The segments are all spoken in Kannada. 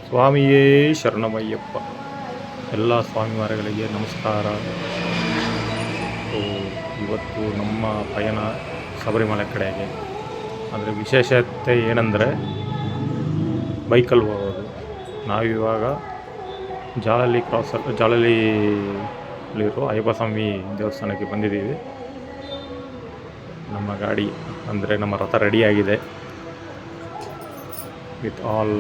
ಸ್ವಾಮಿಯೇ ಶರಣಮಯ್ಯಪ್ಪ. ಎಲ್ಲ ಸ್ವಾಮಿವಾರಗಳಿಗೆ ನಮಸ್ಕಾರ. ಸೊ ಇವತ್ತು ನಮ್ಮ ಪಯಣ ಶಬರಿಮಲೆ ಕಡೆಗೆ. ಅದರ ವಿಶೇಷತೆ ಏನಂದರೆ ಬೈಕಲ್ಲಿ ಹೋಗೋದು. ನಾವಿವಾಗ ಜಾಲಲಿಲಿರೋ ಅಯ್ಯಪ್ಪ ಸ್ವಾಮಿ ದೇವಸ್ಥಾನಕ್ಕೆ ಬಂದಿದ್ದೀವಿ. ನಮ್ಮ ಗಾಡಿ ಅಂದರೆ ನಮ್ಮ ರಥ ರೆಡಿಯಾಗಿದೆ ವಿತ್ ಆಲ್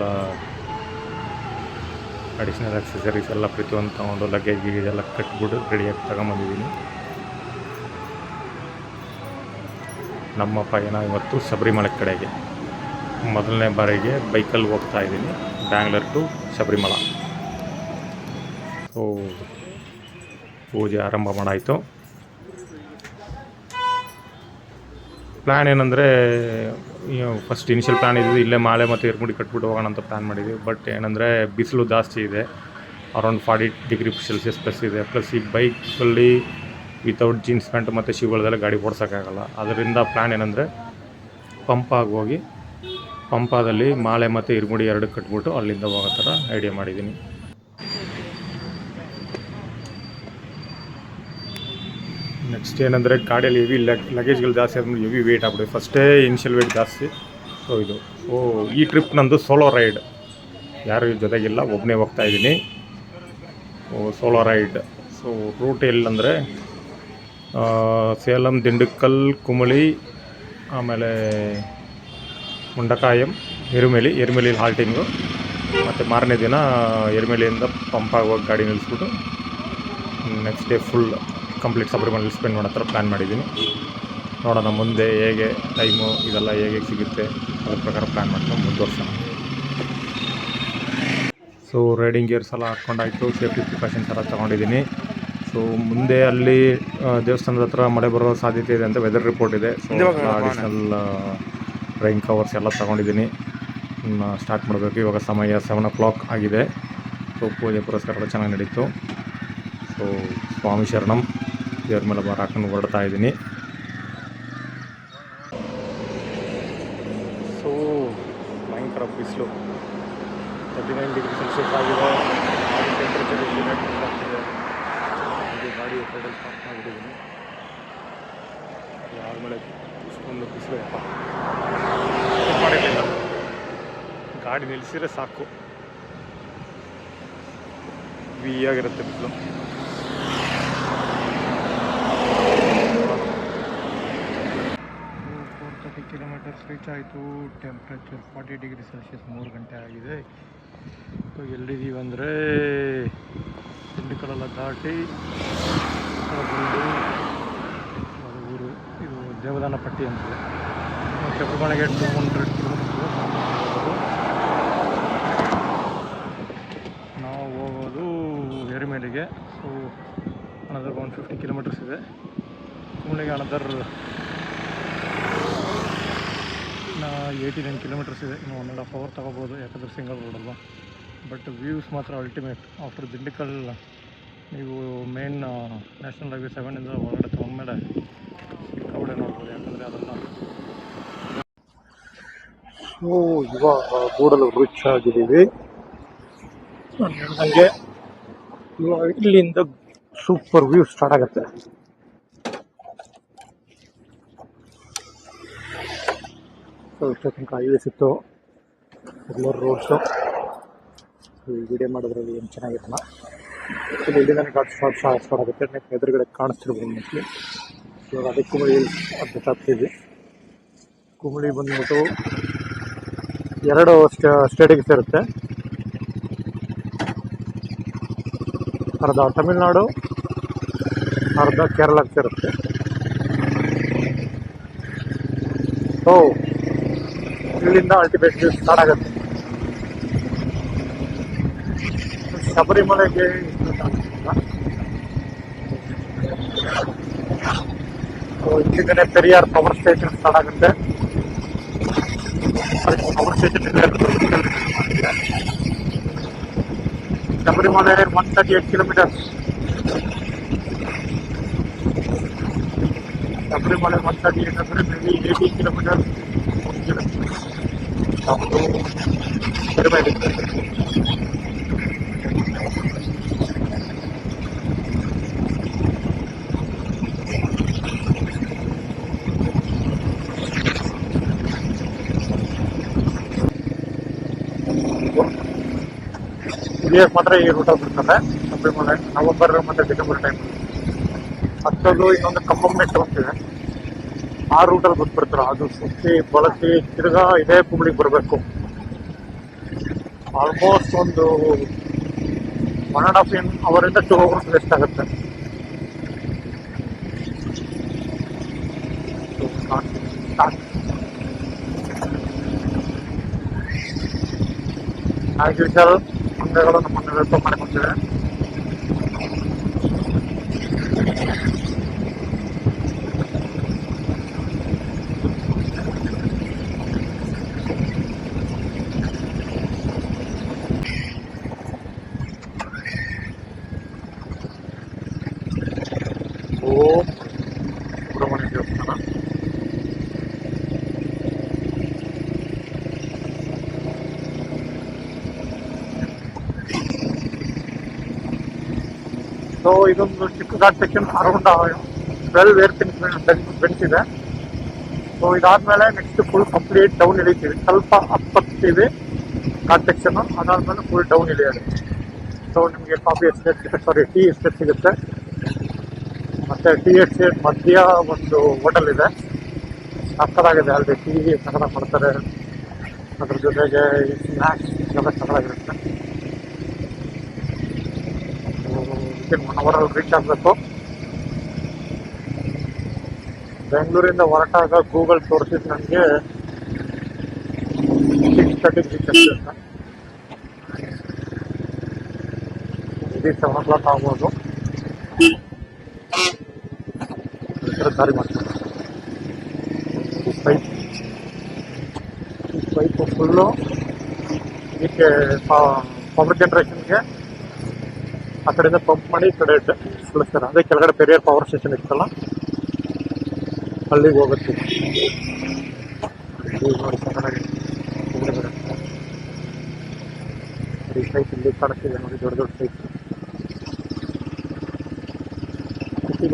ಅಡಿಷ್ನಲ್ ಆಕ್ಸೆಸರೀಸ್ ಎಲ್ಲ ಪ್ರತಿಯೊಂದು ತೊಗೊಂಡು ಲಗೇಜ್ ಎಲ್ಲ ಕಟ್ಬಿಟ್ಟು ರೆಡಿಯಾಗಿ ತಗೊಂಬಂದಿದ್ದೀನಿ. ನಮ್ಮ ಪಯಣ ಇವತ್ತು ಶಬರಿಮಲೆ ಕಡೆಗೆ. ಮೊದಲನೇ ಬಾರಿಗೆ ಬೈಕಲ್ಲಿ ಹೋಗ್ತಾ ಇದ್ದೀನಿ, ಬ್ಯಾಂಗ್ಳೂರ್ ಟು ಶಬರಿಮಲ. ಸೊ ಪೂಜೆ ಆರಂಭ ಮಾಡಾಯಿತು. ಪ್ಲ್ಯಾನ್ ಏನಂದರೆ ಫಸ್ಟ್ ಇನಿಷಿಯಲ್ ಪ್ಲ್ಯಾನ್ ಇದ್ದು ಇಲ್ಲೇ ಮಾಲೆ ಮತ್ತು ಇರ್ಮುಡಿ ಕಟ್ಬಿಟ್ಟು ಹೋಗೋಣ ಅಂತ ಪ್ಲ್ಯಾನ್ ಮಾಡಿದ್ವಿ. ಬಟ್ ಏನಂದರೆ ಬಿಸಿಲು ಜಾಸ್ತಿ ಇದೆ, ಅರೌಂಡ್ 40 ಡಿಗ್ರಿ ಸೆಲ್ಸಿಯಸ್ ಪ್ಲಸ್ ಇದೆ. ಪ್ಲಸ್ ಈ ಬೈಕಲ್ಲಿ ವಿತೌಟ್ ಜೀನ್ಸ್ ಪ್ಯಾಂಟ್ ಮತ್ತು ಶೂಗಳದೆಲ್ಲ ಗಾಡಿ ಓಡಿಸೋಕ್ಕಾಗಲ್ಲ. ಅದರಿಂದ ಪ್ಲ್ಯಾನ್ ಏನಂದರೆ ಪಂಪಾಗಿ ಹೋಗಿ ಪಂಪಾದಲ್ಲಿ ಮಾಲೆ ಮತ್ತು ಇರ್ಮುಡಿ ಎರಡು ಕಟ್ಬಿಟ್ಟು ಅಲ್ಲಿಂದ ಹೋಗೋ ಥರ ಐಡಿಯಾ ಮಾಡಿದ್ದೀನಿ. ನೆಕ್ಸ್ಟ್ ಏನಂದರೆ ಗಾಡಿಯಲ್ಲಿ ಹೆವಿ ಲಗೇಜ್ಗಳು ಜಾಸ್ತಿ ಆದ್ಮೇಲೆ ಹೆವಿ ವೆಯ್ಟ್ ಆಗ್ಬಿಡುತ್ತೆ. ಫಸ್ಟೇ ಇನಿಷಿಯಲ್ ವೆಯ್ಟ್ ಜಾಸ್ತಿ. ಸೊ ಈ ಟ್ರಿಪ್ ನಂದು ಸೋಲೋ ರೈಡ್, ಯಾರು ಜೊತೆಗಿಲ್ಲ, ಒಬ್ಬನೇ ಹೋಗ್ತಾ ಇದ್ದೀನಿ. Solo ride. ಸೊ ರೂಟ್ ಎಲ್ಲಂದರೆ ಸೇಲಂ, ದಿಂಡುಕಲ್, ಕುಮಳಿ, ಆಮೇಲೆ ಮುಂಡಕಾಯಂ, ಎರುಮೆಲಿ ಹಾಲ್ಟಿಂಗು. ಮತ್ತು ಮಾರನೇ ದಿನ ಎರುಮೆಲಿಯಿಂದ ಪಂಪಾಗಿ ಹೋಗಿ ಗಾಡಿ ನಿಲ್ಲಿಸ್ಬಿಟ್ಟು next day full complete Sabarimala spend ಮಾಡೋ ಥರ ಪ್ಲ್ಯಾನ್ ಮಾಡಿದ್ದೀನಿ. ನೋಡೋಣ ಮುಂದೆ ಹೇಗೆ ಟೈಮು ಇದೆಲ್ಲ ಹೇಗೆ ಸಿಗುತ್ತೆ, ಅದ್ರ ಪ್ರಕಾರ ಪ್ಲ್ಯಾನ್ ಮಾಡ್ಕೊಂಡು ಮುಂದುವರ್ಸೋಣ. ಸೊ ರೈಡಿಂಗ್ ಗೇರ್ಸ್ ಎಲ್ಲ ಹಾಕ್ಕೊಂಡಾಯಿತು, ಸೇಫ್ಟಿ ಪ್ರಿಕಾಷನ್ಸ್ ಎಲ್ಲ ತೊಗೊಂಡಿದ್ದೀನಿ. ಸೊ ಮುಂದೆ ಅಲ್ಲಿ ದೇವಸ್ಥಾನದ ಹತ್ರ ಮಳೆ ಬರೋ ಸಾಧ್ಯತೆ ಇದೆ ಅಂತ ವೆದರ್ ರಿಪೋರ್ಟ್ ಇದೆ. ಸೊ ಅಡಿಷ್ನಲ್ ರೈನ್ ಕವರ್ಸ್ ಎಲ್ಲ ತೊಗೊಂಡಿದ್ದೀನಿ. ಸ್ಟಾರ್ಟ್ ಮಾಡಬೇಕು. ಇವಾಗ ಸಮಯ 7 o'clock ಆಗಿದೆ. ಸೊ ಪೂಜೆ ಪುರಸ್ಕಾರ ಎಲ್ಲ ಚೆನ್ನಾಗಿ ನಡೀತು. ಸೊ ಸ್ವಾಮಿ ಶರಣಂ, ದೇವ್ರ ಮೇಲೆ ಬಾರ ಹಾಕೊಂಡು ಹೊರಡ್ತಾ ಇದ್ದೀನಿ. ಸೊ ಭಯಂಕರ ಬಿಸಿಲು, 39 ಡಿಗ್ರಿ ಸೆಲ್ಸಿಯಸ್ ಆಗಿದೆ. ಟೆಂಪ್ರೇಚರ್ ಆಗ್ತಿದೆ. ಇದು ಗಾಡಿ ಸೈಡಲ್ಲಿ ಪಾರ್ಕ್ ಮಾಡಿಬಿಟ್ಟಿದ್ದೀನಿ. ಯಾರ ಮೇಲೆ ಇಷ್ಟೊಂದು ಬಿಸಿಲು ಮಾಡಿರಲಿಲ್ಲ, ಗಾಡಿ ನಿಲ್ಲಿಸಿದ್ರೆ ಸಾಕು, ಆಗಿರುತ್ತೆ ಬಿಸಿಲು. 430 ಕಿಲೋಮೀಟರ್ಸ್ ರೀಚ್ ಆಯಿತು. ಟೆಂಪ್ರೇಚರ್ 40 ಡಿಗ್ರಿ ಸೆಲ್ಸಿಯಸ್, 3 ಗಂಟೆ ಆಗಿದೆ. ಸೊ ಎಲ್ಲಿದ್ದೀವಿ ಅಂದರೆ ದಿಂಡುಕಲೆಲ್ಲ ದಾಟಿ ಊರು, ಇದು ದೇವದಾನಪಟ್ಟಿ ಅಂತಿದೆ. ಶಬರಿಮಲೆಗೆ 200 ಕಿಲೋಮೀಟರ್ಸ್ ನಾವು ಹೋಗೋದು ಎರುಮೆಲಿಗೆ. ಸೊ ಅನದರ್ 150 ಕಿಲೋಮೀಟರ್ಸ್ ಇದೆ. ಕುಮಳಿಗೆ ಅನದರ್ 89 ಕಿಲೋಮೀಟರ್ಸ್ ಇದೆ. ಇನ್ನು 1.5 hour ತೊಗೋಬೋದು, ಯಾಕಂದರೆ ಸಿಂಗಲ್ ರೋಡ್ ಅಲ್ವಾ. ಬಟ್ ವ್ಯೂಸ್ ಮಾತ್ರ ಅಲ್ಟಿಮೇಟ್. ಆಫ್ಟರ್ ದಿಂಡುಕಲ್ ನೀವು ಮೇನ್ ನ್ಯಾಷನಲ್ ಹೈವೇ 7 ಒಳಗಡೆ ತೊಗೊಂಡ್ಮೇಲೆ ಸಿಕ್ಕಾಪಟ್ಟೆ ನೋಡ್ಬೋದು, ಯಾಕಂದರೆ ಅದೆಲ್ಲ. ಸೊ ಇವಾಗ ಗೂಡಲು ರೀಚ್ ಆಗಿದ್ದೀವಿ. ನನಗೆ ಇವಾಗ ಇಲ್ಲಿಂದ ಸೂಪರ್ ವ್ಯೂ ಸ್ಟಾರ್ಟ್ ಆಗುತ್ತೆ. ಸೊ ಇಷ್ಟು ತನಕ ಹೈವೇ ಸಿಕ್ತು, ರೆಗ್ಯುಲರ್ ರೋಡ್ಸು. ವಿಡಿಯೋ ಮಾಡೋದ್ರಲ್ಲಿ ಏನು ಚೆನ್ನಾಗಿರಲ್ಲ. ಇಲ್ಲಿ ಇಲ್ಲಿಂದ ಘಾಟ್ ಸ್ಟಾರ್ಟ್ ಆಗುತ್ತೆ. ನೆಕ್ಸ್ಟ್ ಎದುರುಗಡೆ ಕಾಣಿಸ್ತಿರ್ಬೋದು ಮೋಸ್ಟ್ಲಿ. ಇವಾಗ ಅದೇ ಕುಮಳಿ ಅಂತ ಹತ್ತಿದ್ವಿ. ಕುಮಳಿ ಬಂದ್ಬಿಟ್ಟು 2 ಸ್ಟೇಟಿಗೆ ಸೇರುತ್ತೆ. ಅರ್ಧ ತಮಿಳ್ನಾಡು, ಅರ್ಧ ಕೇರಳಕ್ಕೆ ಸೇರುತ್ತೆ. ಸೊ ಇಲ್ಲಿಂದ ಅಲ್ಟಿಮೇಟ್ ಸ್ಟಾರ್ಟ್ ಆಗುತ್ತೆ. ಶಬರಿಮಲೆಗೆ ಇಲ್ಲಿಂದನೇ ಪೆರಿಯಾರ್ ಪವರ್ ಸ್ಟೇಷನ್ ಸ್ಟಾರ್ಟ್ ಆಗುತ್ತೆ. Power station Sabarimala 138 kilometres. Sabarimala 138 ಅಂದರೆ ಮೇಬಿ 80 ಕಿಲೋಮೀಟರ್ಸ್ ನಮ್ಮದು ಶಬರಿಮಲೆ. ಹೋಗ್ಬೇಕು. ಇಳಿಯಕ್ಕೆ ಮಾತ್ರ ಈ ರೂಟ್ ಬಿಡ್ತಾರೆ ಶಬರಿಮಲೆ ನವೆಂಬರ್ ಮತ್ತು ಡಿಸೆಂಬರ್ ಟೈಮ್. ಹತ್ತದು ಇನ್ನೊಂದು ಕಂಬಂ ಮೆಟ್ಟು ಹೋಗ್ತಿದೆ, ಆ ರೂಟಲ್ಲಿ ಬಿಟ್ಬಿಡ್ತಾರೆ. ಅದು ಸುತ್ತಿ ಬಳಸಿ ತಿರ್ಗಾ ಇದೇ ಹುಬ್ಳಿಗೆ ಬರಬೇಕು. ಆಲ್ಮೋಸ್ಟ್ ಒಂದು 1.5 ಅವರಿಂದ 2 hours ವೇಸ್ಟ್ ಆಗುತ್ತೆ. ಆಸ್ ಯೂಶುವಲ್ ಅಂಗಡಿಗಳು ನಮ್ಮನ್ನು ವೆಲ್ಕಮ್ ಮಾಡ್ಕೊತಿದೆ. ಓಂ ಸುಬ್ರಹ್ಮಣ್ಯ ದೇವಸ್ಥಾನ. ಸೊ ಇದೊಂದು ಚಿಕ್ಕ ghat section around 12 air bench ಇದೆ. ಸೊ ಇದಾದ್ಮೇಲೆ ನೆಕ್ಸ್ಟ್ ಫುಲ್ ಕಂಪ್ಲೀಟ್ ಡೌನ್ ಇಳಿತೀವಿ. ಸ್ವಲ್ಪ ಹತ್ತೀವಿ ಘಾಟ್ ಸೆಕ್ಷನ್, ಅದಾದ್ಮೇಲೆ ಫುಲ್ ಡೌನ್ ಇಳಿಯೋದು. ಸೊ ನಿಮಗೆ ಕಾಫಿ ಎಸ್ಟೇಟ್ ಸಿಗುತ್ತೆ, ಸಾರಿ ಟೀ ಎಸ್ಟೇಟ್ ಸಿಗುತ್ತೆ. ಮತ್ತೆ ಟೀ ಎಸ್ಟೇಟ್ ಮಧ್ಯ ಒಂದು ಹೋಟೆಲ್ ಇದೆ, ಸಕ್ಕತ್ತಾಗಿದೆ. ಅಲ್ಲಿ ಟೀ ಸಕ್ಕತ್ತಾಗಿ ಮಾಡ್ತಾರೆ, ಅದ್ರ ಜೊತೆಗೆ ಸ್ನ್ಯಾಕ್ಸ್ ಎಲ್ಲ ಸಕ್ಕತ್ತಾಗಿರುತ್ತೆ. 1 hour ರೀಚ್ ಆಗಬೇಕು. ಬೆಂಗಳೂರಿಂದ ಹೊರಟಾಗ ಗೂಗಲ್ ತೋರಿಸಿದ್ದು ನನಗೆ 6:30 ರೀಚ್ ಆಗ್ತಿರುತ್ತೆ. ಇದು 7 o'clock ಆಗ್ಬೋದು. ದಾರಿ ಮಾಡ್ತಾರೆ. ಪೈಪು ಫುಲ್ಲು ಇದಕ್ಕೆ ಪವರ್ ಜನರೇಷನ್ಗೆ ಆ ಕಡೆಯಿಂದ ಪಂಪ್ ಮಾಡಿ ಈ ಕಡೆ ಸುಳಿಸ್ತಾರೆ. ಅದೇ ಕೆಳಗಡೆ ಪೆರಿಯರ್ ಪವರ್ ಸ್ಟೇಷನ್ ಇತ್ತಲ್ಲ, ಅಲ್ಲಿಗೆ ಹೋಗುತ್ತೆ. ನೋಡಿ ಚೆನ್ನಾಗಿ ಈ ಸೈಟ್ ಇಲ್ಲಿ ಕಾಣಿಸ್ತಿದೆ ನೋಡಿ, ದೊಡ್ಡ ದೊಡ್ಡ ಸೈಟ್.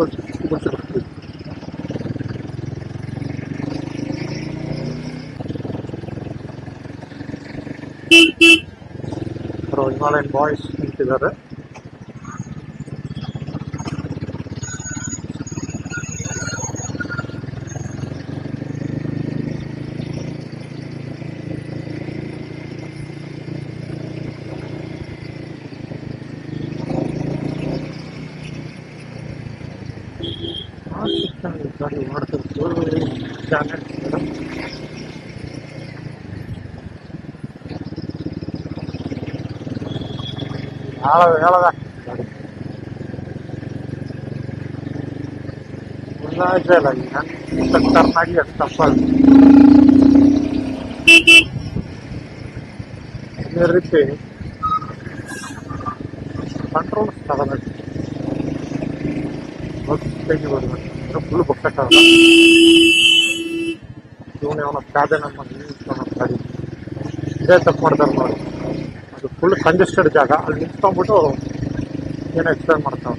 ಬರ್ತೀವಿ. ಹಿಮಾಲಯನ್ ಬಾಯ್ಸ್ ನಿಂತಿದ್ದಾರೆ. ಗಾಡಿ ಮಾಡ್ತಿರ್ತೀವಿ ಚಾನೆಲ್ ಹೇಳದ ಇಲ್ಲ ಟರ್ನಾಗಿ ಅದು ತಪ್ಪ. ಇದೇ ರೀತಿ ಕಂಟ್ರೋಲ್ ತಗೋಬೇಕು. ಫುಲ್ ಬೊಕ್ಕಟ್ಟಾಗಲ್ಲ. ಇವನು ಅವನ ಪ್ಯಾದೆ ನಮ್ಮ ಗಾಡಿ ಇದೇ ತಪ್ಪು ಮಾಡ್ತಾರೆ ನೋಡಿ. ಅದು ಫುಲ್ ಕಂಜೆಸ್ಟೆಡ್ ಜಾಗ, ಅಲ್ಲಿ ನಿಂತ್ಕೊಂಡ್ಬಿಟ್ಟು ಏನೋ ಎಕ್ಸ್ಪ್ಲೇನ್ ಮಾಡ್ತಾವೆ.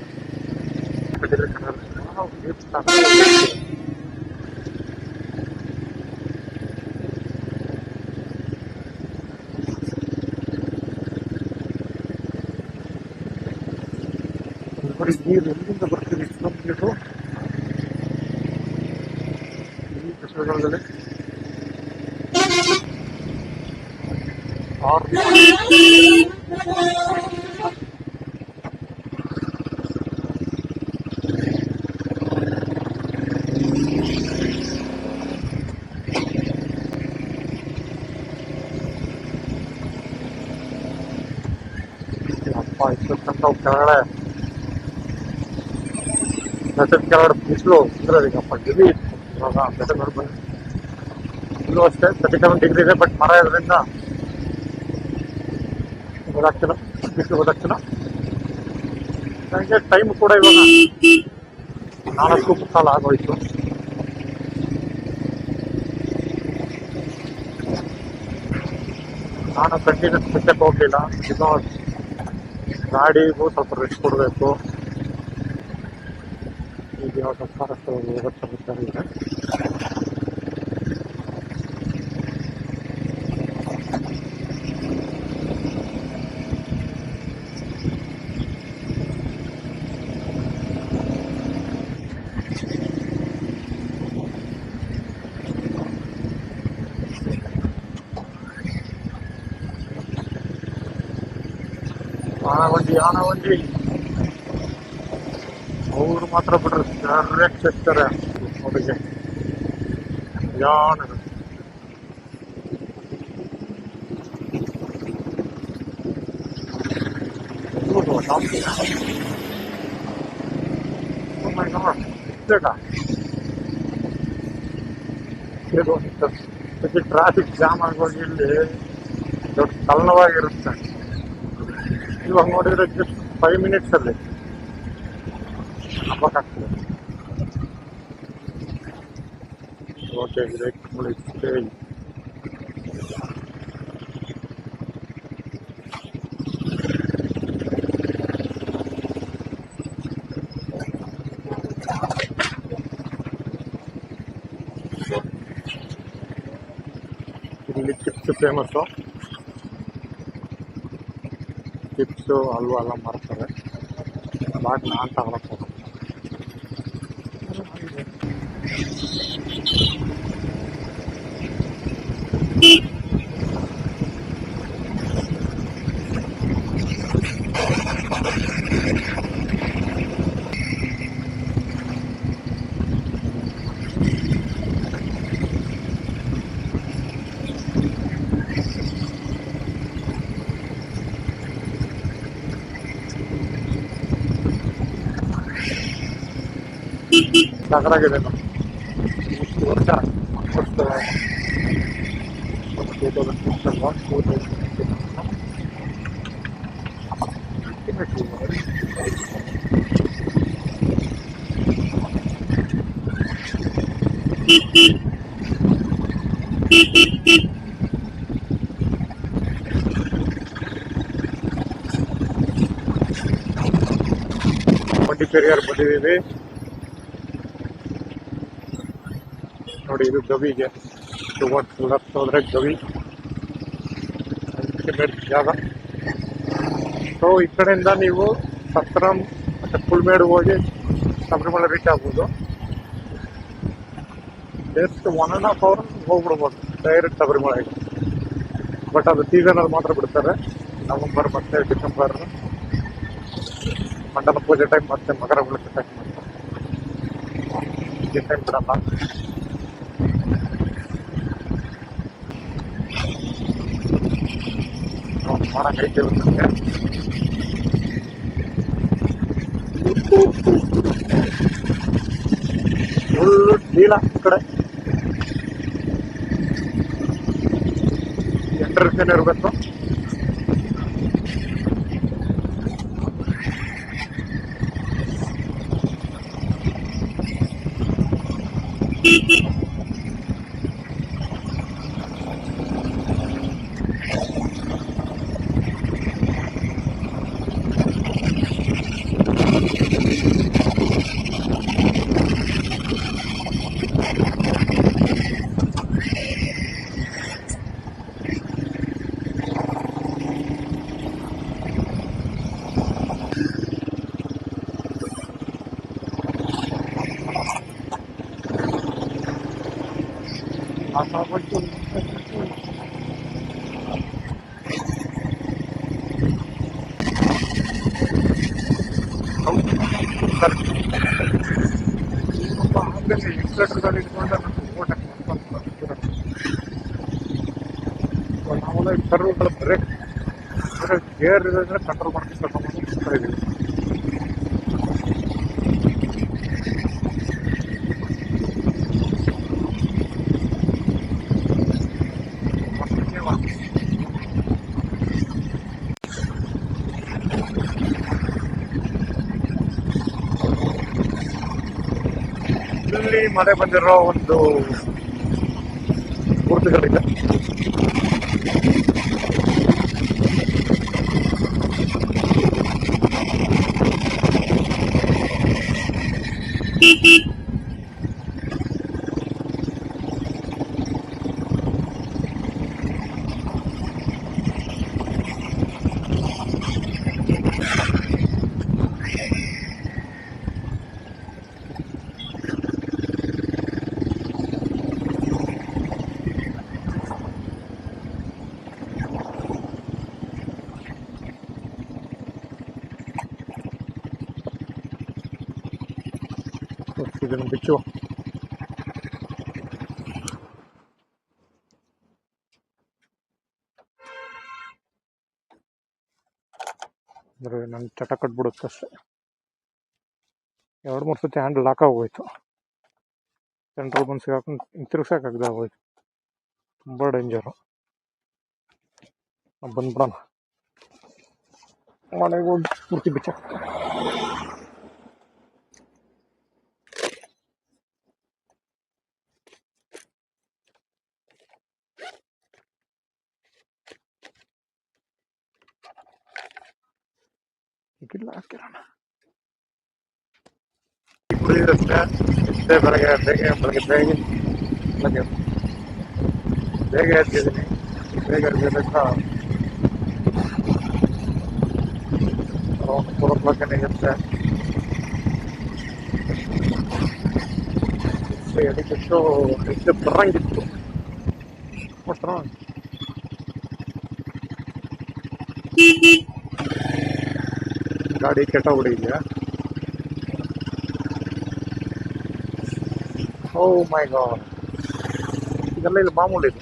ನೀರು ಎಲ್ಲಿಂದ ಬರ್ತೀವಿ ಇಷ್ಟೊಂದು ಈ ಕಷ್ಟಗಳಲ್ಲಿ ಅಪ್ಪ ಇಷ್ಟೊತ್ತಂತ ಕೆಳಗಡೆ ಬೆಟ್ಟದ ಕೆಳಗಡೆ ಬಿಸಿಲು ಇದ್ರದೀಗಪ್ಪ ಗಿರಿ ಇವಾಗ ಬೆಟ್ಟ ನೋಡಿ ಬಂದು ಇಲ್ಲೂ ಅಷ್ಟೇ 37 ಡಿಗ್ರಿ ಇದೆ. ಬಟ್ ಮರ ಇರೋದ್ರಿಂದ ಗೊತ್ತಾಗ್ತಿಲ್ಲ, ಬಿಸಿಲು ಗೊತ್ತಾಗ್ತಿಲ್ಲ. ನನಗೆ ಟೈಮ್ ಕೂಡ ಇವಾಗ 4:30 ಆಗೋಯ್ತು. ನಾನು ಕಂಟಿನ್ಯೂಸ್ ಬಿಟ್ಟಕ್ಕೆ ಹೋಗಲಿಲ್ಲ. ಬಿಕಾಸ್ ಗಾಡಿಗೂ ಸ್ವಲ್ಪ ರೆಸ್ಟ್ ಕೊಡಬೇಕು. ಈಗ ಇವಾಗ ಫಾರೆಸ್ಟ್ ಹೋಗುತ್ತೆ ಇದೆ. ಆನವಂಡಿ ಅವ್ರು ಮಾತ್ರ ಬಿಡ್ರಿ ಡೈರೆಕ್ಟ್ ಸಿಗ್ತಾರೆ ಅವರಿಗೆ ಯಾರು ಟ್ರಾಫಿಕ್ ಜಾಮ್ ಆಗೋಗಿ ಇಲ್ಲಿ ದೊಡ್ಡ ತಲ್ಲವಾಗಿರುತ್ತೆ. ಇವಾಗ ನೋಡಿದ್ರೆ ಜಸ್ಟ್ 5 minutes ಅಲ್ಲಿ ಹಬ್ಬಕ್ಕಾಗ್ತದೆ. ಓಕೆ ಇದೆ ಇಲ್ಲಿ ಚಿಪ್ಸ್ ಫೇಮಸ್ಸು. ಚಿಪ್ಸು ಹಲ್ವಾ ಎಲ್ಲ ಮಾರ್ತಾರೆ. ಬಾಟ್ ನಾನು ತಗೊಳಕ್ ಹೋಗೋದು. ಸಾಕಾಗಿದೆ ಇಷ್ಟು ವರ್ಷ ಪೆರಿಯಾರ್ ಬಂದಿದ್ದೀವಿ ನೋಡಿ. ಇದು ಗವಿಗೆ ಲೆಫ್ಟ್ ಹೋದ್ರೆ ಗವಿ ಅಲ್ಟಿಮೇಟ್ ಜಾಗ. ಸೊ ಈ ಕಡೆಯಿಂದ ನೀವು ಸತ್ರಂ ಮತ್ತೆ ಕುಲ್ಮೇಡು ಹೋಗಿ ಶಬರಿಮಲೆ ರೀಚ್ ಆಗ್ಬೋದು. ಜಸ್ಟ್ 1.5 hour ಹೋಗ್ಬಿಡ್ಬೋದು ಡೈರೆಕ್ಟ್ ಶಬರಿಮಲೆಗೆ. ಬಟ್ ಅದು ಸೀಸನಲ್ಲಿ ಮಾತ್ರ ಬಿಡ್ತಾರೆ. ನವೆಂಬರ್ ಮತ್ತೆ ಡಿಸೆಂಬರ್ ಮಂಡಲ ಪೂಜೆ ಟೈಮ್ ಮತ್ತೆ ಮಕರ ಬೆಳಕು ಟೈಮ್ ಮಾಡ್ತಾರೆ. ಈ ಟೈಮ್ ಬಿಡಲ್ಲ. ಮಾಡಂಗೈತೆ ಫುಲ್ಲು ಡೀಲ ಈ ಕಡೆ ಎಂಟ್ರೆನ್ಸ್ ಇರಬೇಕು. ಎಕ್ಸ್ಲೇಟರ್ದಲ್ಲಿ ಇಟ್ಕೊಂಡ್ರೆ ನಾವೆಲ್ಲ ಸರ್ವಗಳ ಬ್ರೇಕ್ ಗೇರ್ ಇರೋದ್ರೆ ಕಂಟ್ರೋಲ್ ಮಾಡ್ಕೊಂಡು ಇದೀವಿ. ಇಲ್ಲಿ ಮಳೆ ಬಂದಿರೋ ಒಂದು ಗುರುತುಗಳಿದೆ. ಇದನ್ನು ಬಿಚ್ಚು. ಅಂದರೆ ನನ್ನ ಚಟ ಕಟ್ಬಿಡುತ್ತೆ ಅಷ್ಟೇ. 2-3 ಸತಿ ಹ್ಯಾಂಡಲ್ ಲಾಕ್ ಆಗೋಯ್ತು. ಸೆಂಟ್ರಲ್ ಬಂದು ಸಿಗಾಕೊಂಡು ಹಿಂತಿರ್ಗ್ಸೋಕ್ಕಾಗದೆ ಆಗೋಯ್ತು. ತುಂಬ ಡೇಂಜರು. ಬಂದ್ಬಿಡೋಣ ಮನೆಗೆ ಹೋಗಿ ಪೂರ್ತಿ ಬಿಚ್ಚ. ಈಗಿಲ್ಲ ಹಾಕಿರೋಣ. ಕುಡಿದಿರುತ್ತೆ ಎಷ್ಟೇ ಬೇಗ ಎದ್ದಿದ್ದೀನಿ. ಬೇಗ ಎದ್ದಿದ್ದಕ್ಕ ಅರೌಂಡ್ 4 o'clock ಇರುತ್ತೆ. ಎಡಿಬಿಟ್ಟು ನಿದ್ದೆ ಬರಂಗಿತ್ತು. ಗಾಡಿ ಕೆಟ್ಟೋಗ್ಬಿಟ್ಟಿದ್ಯಾ? ಓ ಮೈ ಗಾಡ್, ಇದೆಲ್ಲ ಇಲ್ಲಿ ಮಾಮೂಲಿ ಇದೆ.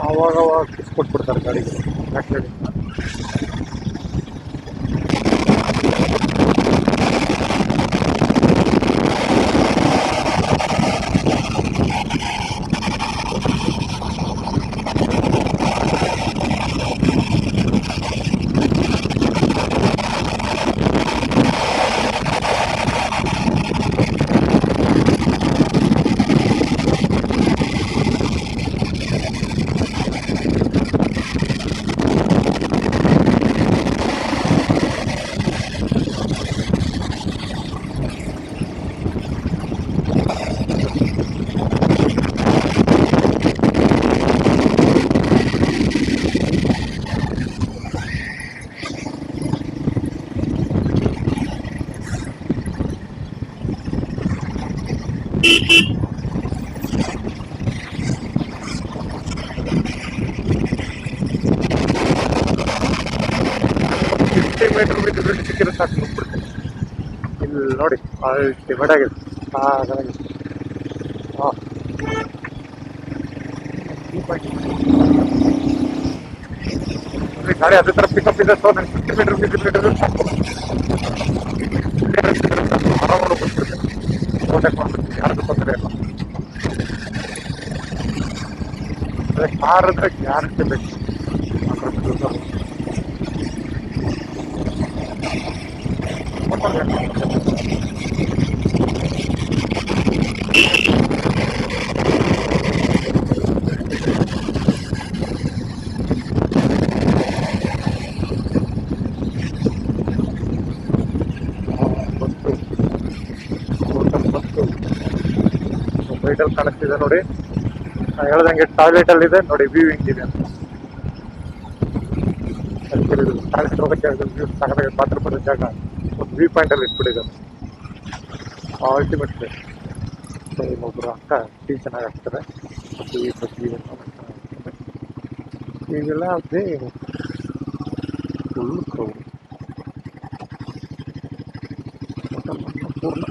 ಆವಾಗ ಕಿಸ್ ಕೊಟ್ಬಿಡ್ತಾರೆ ಗಾಡಿಗೆ ಬ್ಯಾಕ್ ಸೈಡಿಂದ. ಮೀಟರ್ ಬಿಟ್ಟು ಸಿಕ್ಕಿರೋ ಸಾಕು ಮುಟ್ಬಿಡ್ತೀನಿ. ಇಲ್ಲಿ ನೋಡಿ ಡಿವೈಡ್ ಆಗಿದೆ. ಚೆನ್ನಾಗಿದೆ. ಹಾಂ, ಗಾಡಿ ಅದೇ ಥರ ಪಿಕಪ್ ಇದೆ. ಸೊ ನಾನು 50 ಮೀಟರ್ ಸಾಕು ಆರಾಮಾಗಿ ಬಿಡ್ತೀನಿ. ಕಾಂಟ್ಯಾಕ್ಟ್ ಮಾಡ್ಬಿಡ್ತೀನಿ, ಯಾರಿಗೂ ತೊಂದರೆ ಇಲ್ಲ. ಅದೇ ಕಾರ್ ಅಂದರೆ ಗ್ಯಾರಂಟಿ ಬೇಕು. ವೈಟಲ್ ಕಾಣಿಸ್ತಿದೆ ನೋಡಿ. ನಾನು ಹೇಳ್ದಂಗೆ ಟಾಯ್ಲೆಟ್ ಅಲ್ಲಿ ಇದೆ ನೋಡಿ, ವ್ಯೂ ಹಿಂಗಿದೆ ಅಂತ. ಟಾಯ್ಲೆಟ್ ಹೋಗೋಕ್ಕೆ ವ್ಯೂ ಸಾಕಾಗ ಪಾತ್ರ ಬರೋ ಜಾಗ ಒಂದು ವ್ಯೂ ಪಾಯಿಂಟ್ ಅಲ್ಲಿ ಇಟ್ಬಿಟ್ಟಿದ್ದಾರೆ. Ultimate place. ಸೊ ಇನ್ನೊಬ್ರು ಅಕ್ಕ ಟೀ ಚೆನ್ನಾಗಿ ಆಗ್ತಾರೆ. ಈಗೆಲ್ಲ ಅದೇ ಫುಲ್ ಕ್ರೌಡ್. ಪೂರ್ಣ